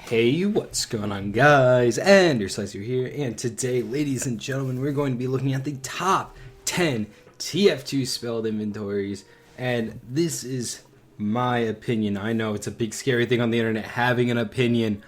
Hey, what's going on, guys? And your Slicer here, and today, ladies and gentlemen, we're going to be looking at the top 10 TF2 spelled inventories, and this is my opinion. I know it's a big scary thing on the internet, having an opinion.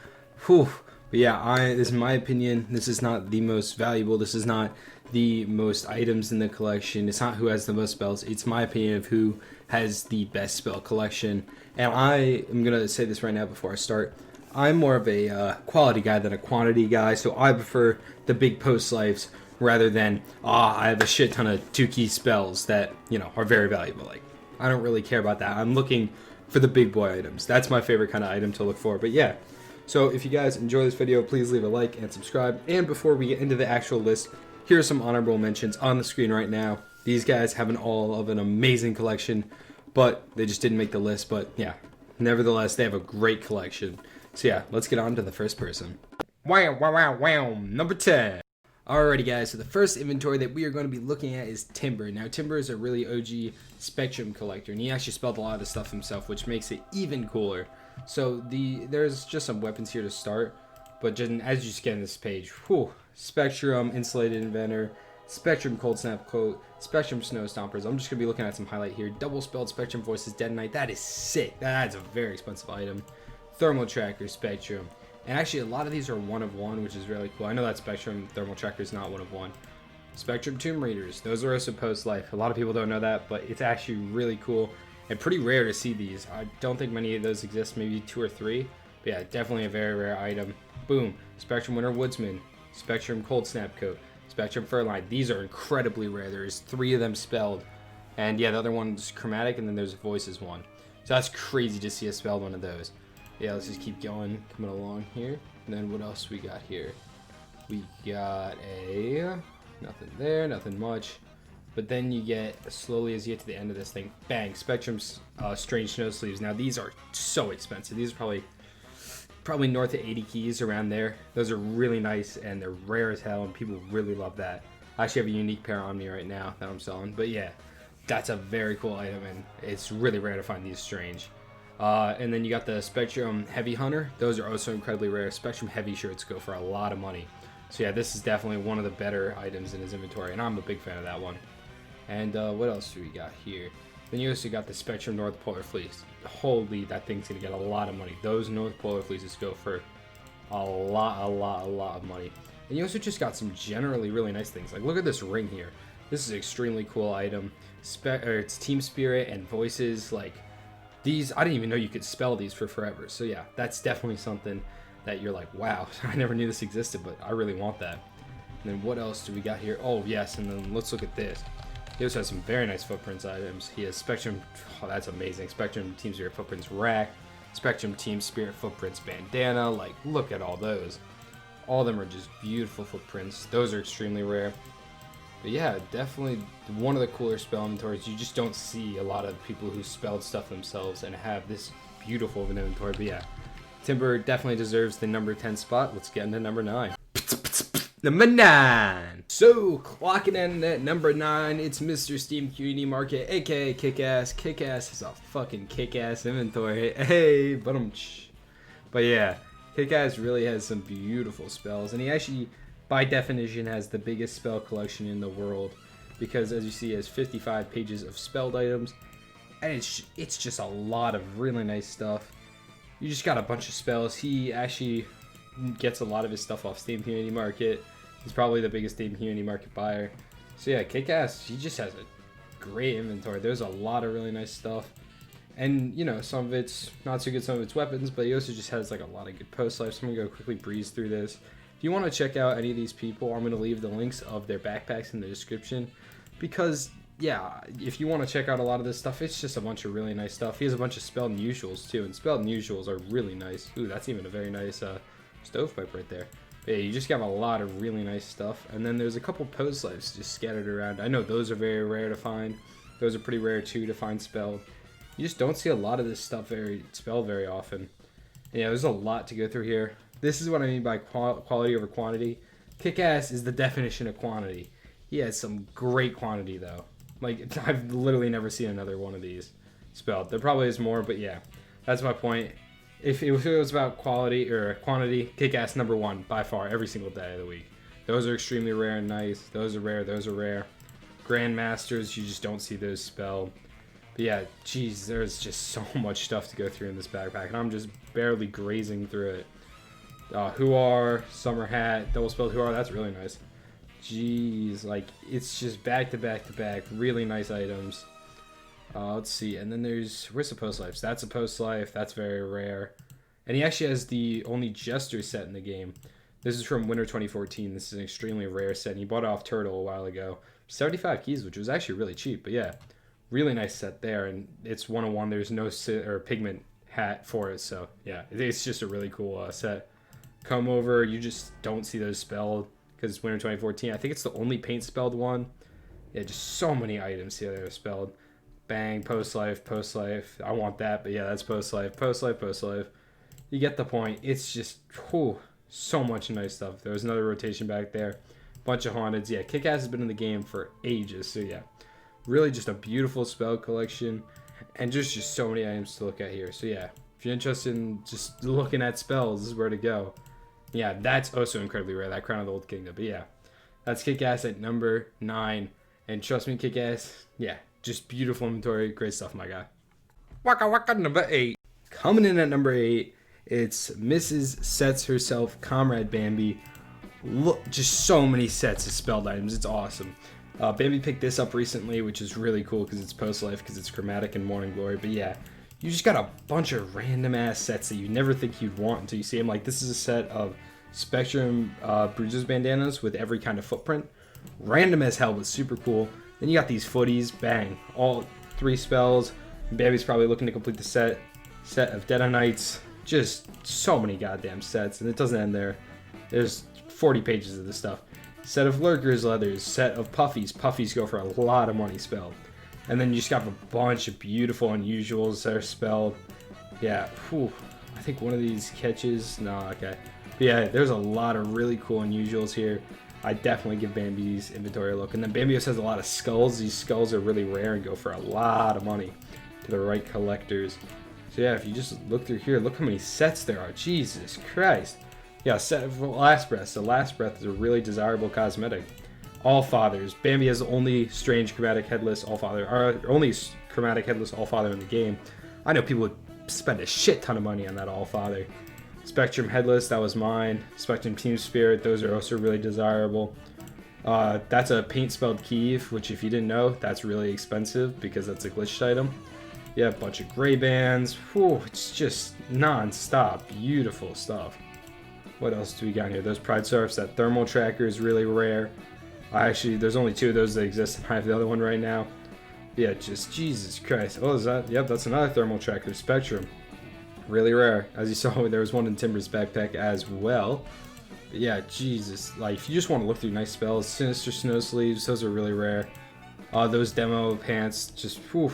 Whew. But yeah, this is my opinion. This is not the most valuable. This is not the most items in the collection. It's not who has the most spells. It's my opinion of who has the best spell collection. And I am going to say this right now before I start. I'm more of a quality guy than a quantity guy, so I prefer the big post lives rather than, I have a shit ton of 2-key spells that, are very valuable. Like, I don't really care about that. I'm looking for the big boy items. That's my favorite kind of item to look for. But yeah, so if you guys enjoy this video, please leave a like and subscribe. And before we get into the actual list, here are some honorable mentions on the screen right now. These guys have all of an amazing collection, but they just didn't make the list. But yeah, nevertheless, they have a great collection. So yeah, let's get on to the first person. Wow, number 10. Alrighty guys, so the first inventory that we are going to be looking at is Timber. Now Timber is a really OG Spectrum collector, and he actually spelled a lot of the stuff himself, which makes it even cooler. So there's just some weapons here to start, but just as you scan this page, Spectrum Insulated Inventor, Spectrum Cold Snap Coat, Spectrum Snow Stompers. I'm just going to be looking at some highlight here. Double spelled Spectrum Voices Dead Knight. That is sick. That's a very expensive item. Thermal Tracker, Spectrum. And actually, a lot of these are one of one, which is really cool. I know that Spectrum Thermal Tracker is not one of one. Spectrum Tomb Readers. Those are also post-life. A lot of people don't know that, but it's actually really cool and pretty rare to see these. I don't think many of those exist, maybe 2 or 3. But yeah, definitely a very rare item. Boom. Spectrum Winter Woodsman. Spectrum Cold Snap Coat. Spectrum Furline. These are incredibly rare. There's 3 of them spelled. And yeah, the other one's Chromatic, and then there's Voices one. So that's crazy to see a spelled one of those. Yeah, let's just keep going, coming along here. And then what else we got here? We got nothing there, nothing much. But then you get, slowly as you get to the end of this thing, bang, Spectrum's Strange Snow Sleeves. Now these are so expensive. These are probably north of 80 keys, around there. Those are really nice, and they're rare as hell, and people really love that. I actually have a unique pair on me right now that I'm selling. But yeah, that's a very cool item, and it's really rare to find these strange. And then you got the Spectrum Heavy Hunter. Those are also incredibly rare. Spectrum Heavy shirts go for a lot of money. So yeah, this is definitely one of the better items in his inventory, and I'm a big fan of that one. And what else do we got here? Then you also got the Spectrum North Polar Fleece. Holy, that thing's gonna get a lot of money. Those North Polar Fleeces go for a lot of money. And you also just got some generally really nice things. Like, look at this ring here. This is an extremely cool item. It's Team Spirit and Voices, like, these, I didn't even know you could spell these for forever. So yeah, that's definitely something that you're like, wow, I never knew this existed, but I really want that. And then what else do we got here? Oh yes, and then let's look at this. He also has some very nice footprints items. He has Spectrum, that's amazing. Spectrum Team Spirit Footprints Rack, Spectrum Team Spirit Footprints Bandana. Like, look at all those. All of them are just beautiful footprints. Those are extremely rare. But yeah, definitely one of the cooler spell inventories. You just don't see a lot of people who spelled stuff themselves and have this beautiful of an inventory. But yeah, Timber definitely deserves the number 10 spot. Let's get into number 9. Number 9. So, clocking in at number 9, it's Mr. Steam Community Market, aka Kickass. Kickass is a fucking kick-ass inventory. Hey, but yeah, Kickass really has some beautiful spells, and he actually, by definition, has the biggest spell collection in the world, because as you see, he has 55 pages of spelled items, and it's just a lot of really nice stuff. You just got a bunch of spells. He actually gets a lot of his stuff off Steam Community Market. He's probably the biggest Steam Community Market buyer. So yeah, Kickass, he just has a great inventory. There's a lot of really nice stuff, and some of it's not so good, some of it's weapons, but he also just has like a lot of good post life. So I'm gonna go quickly breeze through this. If you want to check out any of these people, I'm going to leave the links of their backpacks in the description, because, yeah, if you want to check out a lot of this stuff, it's just a bunch of really nice stuff. He has a bunch of spelled unusuals, too, and spelled unusuals are really nice. Ooh, that's even a very nice stovepipe right there. But yeah, you just got a lot of really nice stuff, and then there's a couple post lives just scattered around. I know those are very rare to find. Those are pretty rare, too, to find spelled. You just don't see a lot of this stuff spelled very often. Yeah, there's a lot to go through here. This is what I mean by quality over quantity. Kickass is the definition of quantity. He has some great quantity, though. Like, I've literally never seen another one of these spelled. There probably is more, but yeah, that's my point. if it was about quality or quantity, Kickass #1 by far every single day of the week. Those are extremely rare and nice. Those are rare. Those are rare. Grandmasters, you just don't see those spelled. But yeah, geez, there's just so much stuff to go through in this backpack, and I'm just barely grazing through it. Whoar, Summer Hat, double spelled Whoar, that's really nice. Jeez, like, it's just back to back to back, really nice items. Let's see, and then where's the Post Life? That's a Post Life, that's very rare. And he actually has the only Jester set in the game. This is from Winter 2014, this is an extremely rare set, and he bought it off Turtle a while ago. 75 keys, which was actually really cheap, but yeah, really nice set there, and it's 101, there's no pigment hat for it, so yeah, it's just a really cool set. Come Over, you just don't see those spelled, because it's Winter 2014, I think it's the only paint spelled one. Yeah, just so many items here that are spelled. Bang, Post Life, I want that, but yeah, that's Post Life. You get the point, it's just, whew, so much nice stuff. There was another rotation back there. Bunch of Haunteds. Yeah, Kickass has been in the game for ages. So yeah, really just a beautiful spell collection. And just so many items to look at here. So yeah, if you're interested in just looking at spells, this is where to go. Yeah, that's also incredibly rare, that Crown of the Old Kingdom. But yeah, that's Kickass at #9. And trust me, Kickass, yeah, just beautiful inventory. Great stuff, my guy. Waka Waka #8. Coming in at #8, it's Mrs. Sets herself, Comrade Bambi. Look, just so many sets of spelled items. It's awesome. Bambi picked this up recently, which is really cool because it's Post Life, because it's Chromatic and Morning Glory. But yeah, you just got a bunch of random ass sets that you never think you'd want until you see them. Like, this is a set of Spectrum Bruises bandanas with every kind of footprint. Random as hell, but super cool. Then you got these footies, bang, all 3 spells. Bambi's probably looking to complete the set of Dead on Knights. Just so many goddamn sets, and it doesn't end there. There's 40 pages of this stuff. Set of Lurkers Leathers, set of Puffies. Puffies go for a lot of money spelled. And then you just got a bunch of beautiful unusuals that are spelled. Yeah, whew. I think one of these catches. No, okay. But yeah, there's a lot of really cool unusuals here. I definitely give Bambi's inventory a look. And then Bambi also has a lot of skulls. These skulls are really rare and go for a lot of money to the right collectors. So yeah, if you just look through here, look how many sets there are. Jesus Christ. Yeah, set of Last Breath. So Last Breath is a really desirable cosmetic. All Fathers. Bambi has the only strange chromatic headless All Father, or only chromatic headless All Father in the game. I know people would spend a shit ton of money on that All Father. Spectrum Headless, that was mine. Spectrum Team Spirit, those are also really desirable. That's a paint spelled Kiev, which if you didn't know, that's really expensive because that's a glitched item. Yeah, a bunch of gray bands. Whew, it's just non-stop. Beautiful stuff. What else do we got here? Those Pride Surfs, that thermal tracker is really rare. Actually, there's only 2 of those that exist, and I have the other one right now. Yeah, just Jesus Christ. Oh, is that? Yep, that's another thermal tracker, Spectrum. Really rare. As you saw, there was one in Timber's backpack as well. But yeah, Jesus. Like, if you just want to look through nice spells, Sinister Snow Sleeves, those are really rare. Those demo pants, just, whew.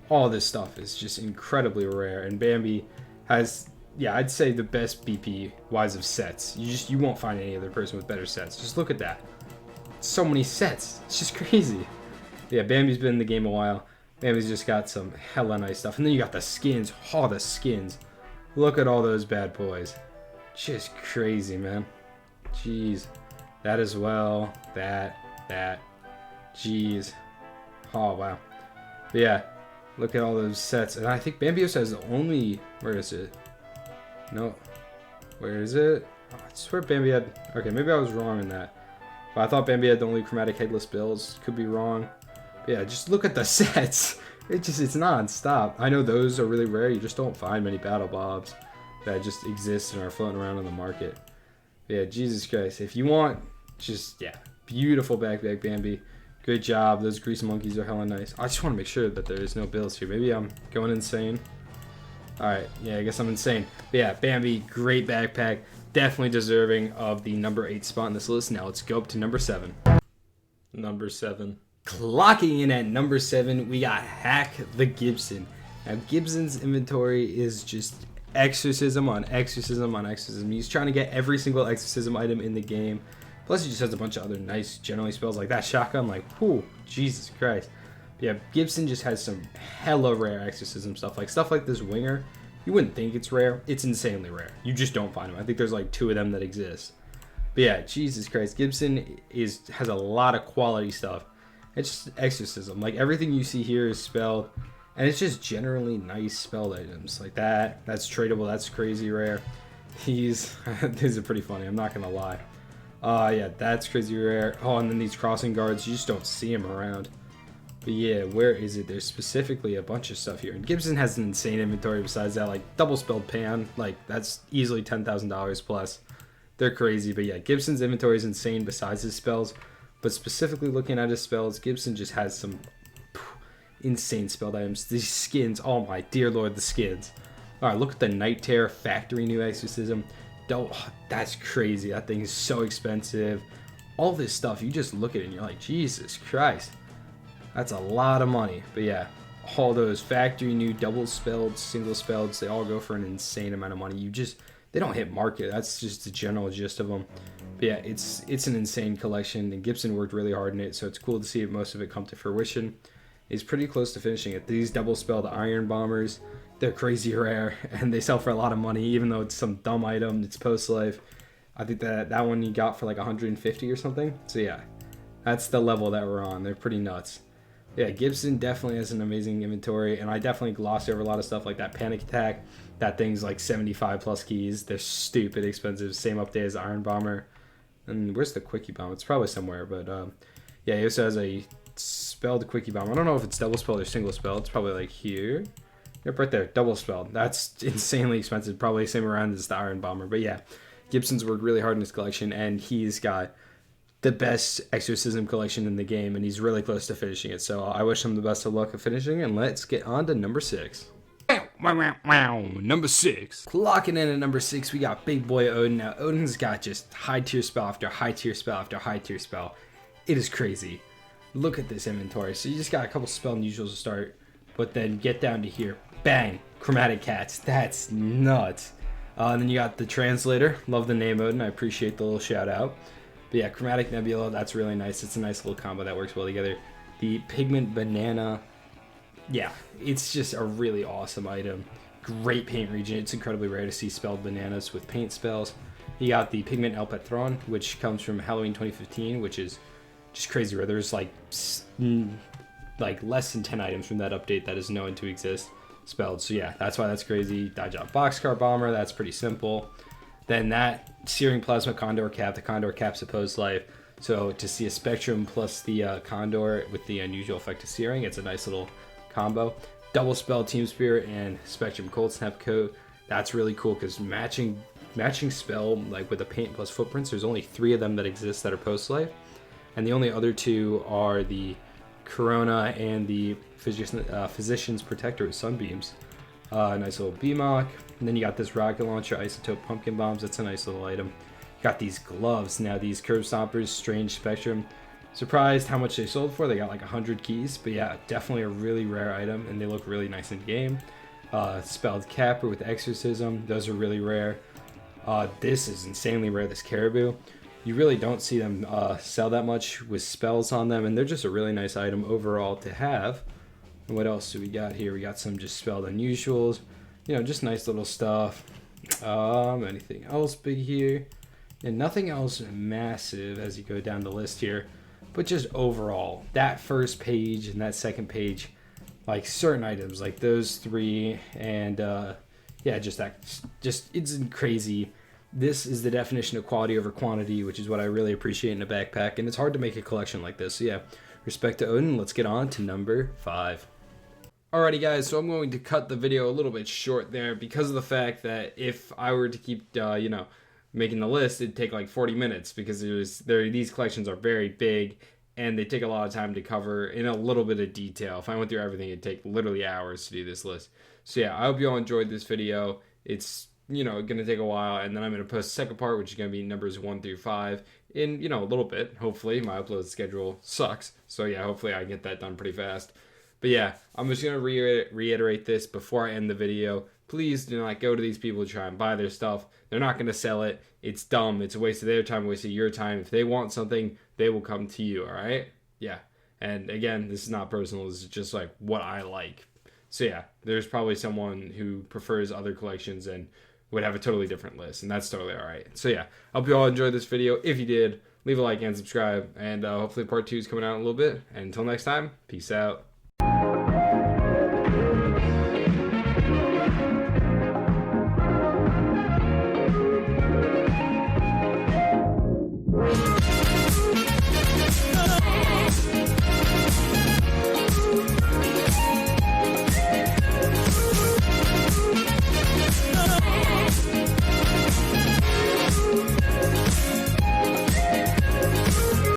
All this stuff is just incredibly rare, and Bambi has, yeah, I'd say the best BP wise of sets. You won't find any other person with better sets. Just look at that. So many sets. It's just crazy. Yeah, Bambi's been in the game a while. Bambi's just got some hella nice stuff. And then you got the skins. Oh, the skins. Look at all those bad boys. Just crazy, man. Jeez. That as well. That. Jeez. Oh, wow. But yeah. Look at all those sets. And I think Bambi also has the only... Where is it? No. Where is it? Oh, I swear Bambi had... Okay, maybe I was wrong in that. But I thought Bambi had the only chromatic headless bills. Could be wrong. But yeah, just look at the sets. It's non-stop. I know those are really rare. You just don't find many Battle Bobs that just exist and are floating around on the market. But yeah, Jesus Christ. If you want, just, yeah, beautiful backpack Bambi. Good job. Those grease monkeys are hella nice. I just want to make sure that there's no bills here. Maybe I'm going insane. Alright, yeah, I guess I'm insane. But yeah, Bambi, great backpack. Definitely deserving of the #8 spot in this list. Now let's go up to #7. #7. Clocking in at #7, we got Hack the Gibson. Now, Gibson's inventory is just exorcism on exorcism on exorcism. He's trying to get every single exorcism item in the game. Plus, he just has a bunch of other nice, generally spells like that shotgun. Like, whew, Jesus Christ. But yeah, Gibson just has some hella rare exorcism stuff. Like, stuff like this Winger You wouldn't think it's rare. It's insanely rare. You just don't find them. I think there's like 2 of them that exist. But yeah, Jesus Christ, Gibson has a lot of quality stuff. It's just exorcism. Like everything you see here is spelled, and it's just generally nice spelled items like that. That's tradable. That's crazy rare. These are pretty funny. I'm not gonna lie. Yeah, that's crazy rare. Oh, and then these crossing guards, you just don't see them around. But yeah, where is it? There's specifically a bunch of stuff here. And Gibson has an insane inventory besides that. Like, double spelled pan. Like, that's easily $10,000 plus. They're crazy. But yeah, Gibson's inventory is insane besides his spells. But specifically looking at his spells, Gibson just has some insane spelled items. These skins. Oh my dear lord, the skins. Alright, look at the Night Terror Factory New Exorcism. That's crazy. That thing is so expensive. All this stuff, you just look at it and you're like, Jesus Christ. That's a lot of money. But yeah, all those factory new double spelled, single spelled, they all go for an insane amount of money. They don't hit market. That's just the general gist of them. But yeah, it's an insane collection, and Gibson worked really hard in it, so it's cool to see most of it come to fruition. He's pretty close to finishing it. These double spelled iron bombers, they're crazy rare, and they sell for a lot of money, even though it's some dumb item. It's post life. I think that one you got for like 150 or something. So yeah, that's the level that we're on. They're pretty nuts. Yeah, Gibson definitely has an amazing inventory, and I definitely glossed over a lot of stuff like that Panic Attack. That thing's like 75 plus keys. They're stupid expensive. Same update as Iron Bomber. And where's the Quickie Bomb? It's probably somewhere, but yeah, he also has a spelled Quickie Bomb. I don't know if it's double spelled or single spelled. It's probably like here. Yep, right there, double spelled. That's insanely expensive. Probably same around as the Iron Bomber. But yeah, Gibson's worked really hard in his collection, and he's got the best exorcism collection in the game, and he's really close to finishing it. So I wish him the best of luck of finishing, and let's get on to number 6. Number 6. Clocking in at number 6, we got big boy Odin. Now, Odin's got just high tier spell after high tier spell after high tier spell. It is crazy. Look at this inventory. So you just got a couple spell unusuals to start, but then get down to here. Bang! Chromatic Cats. That's nuts. And then you got the Translator. Love the name, Odin. I appreciate the little shout out. But yeah, Chromatic Nebula, that's really nice. It's a nice little combo that works well together. The Pigment Banana, yeah, it's just a really awesome item. Great paint region. It's incredibly rare to see spelled bananas with paint spells. You got the Pigment El Patron, which comes from Halloween 2015, which is just crazy rare. There's like less than 10 items from that update that is known to exist spelled. So yeah, that's why that's crazy. Dodge-Out Boxcar Bomber, that's pretty simple. Then that Searing Plasma Condor Cap, the Condor Cap's supposed life. So to see a Spectrum plus the Condor with the unusual effect of Searing, it's a nice little combo. Double Spell Team Spirit and Spectrum Cold Snap Coat. That's really cool because matching spell like with the paint plus footprints, there's only 3 of them that exist that are post life. And the only other 2 are the Corona and the Physician's Protector with Sunbeams. Nice little BMOC. And then you got this rocket launcher, Isotope Pumpkin Bombs. That's a nice little item. You got these gloves. Now these Curve Stompers, Strange Spectrum. Surprised how much they sold for. They got like 100 keys. But yeah, definitely a really rare item. And they look really nice in game. Spelled Capper with Exorcism. Those are really rare. This is insanely rare, this Caribou. You really don't see them sell that much with spells on them. And they're just a really nice item overall to have. And what else do we got here? We got some just spelled unusuals. You know, just nice little stuff. Anything else big here? And nothing else massive as you go down the list here. But just overall, that first page and that second page, like certain items, like those 3, and yeah, it's crazy. This is the definition of quality over quantity, which is what I really appreciate in a backpack, and it's hard to make a collection like this. So yeah, respect to Odin. Let's get on to number 5. Alrighty guys, so I'm going to cut the video a little bit short there because of the fact that if I were to keep, making the list, it'd take like 40 minutes because these collections are very big and they take a lot of time to cover in a little bit of detail. If I went through everything, it'd take literally hours to do this list. So yeah, I hope you all enjoyed this video. It's, going to take a while, and then I'm going to post the second part, which is going to be numbers 1 through 5 in, a little bit. Hopefully, my upload schedule sucks. So yeah, hopefully I get that done pretty fast. But yeah, I'm just going to reiterate this before I end the video. Please do not go to these people to try and buy their stuff. They're not going to sell it. It's dumb. It's a waste of their time, a waste of your time. If they want something, they will come to you, all right? Yeah. And again, this is not personal. This is just like what I like. So yeah, there's probably someone who prefers other collections and would have a totally different list, and that's totally all right. So yeah, I hope you all enjoyed this video. If you did, leave a like and subscribe, and hopefully part 2 is coming out in a little bit. And until next time, peace out.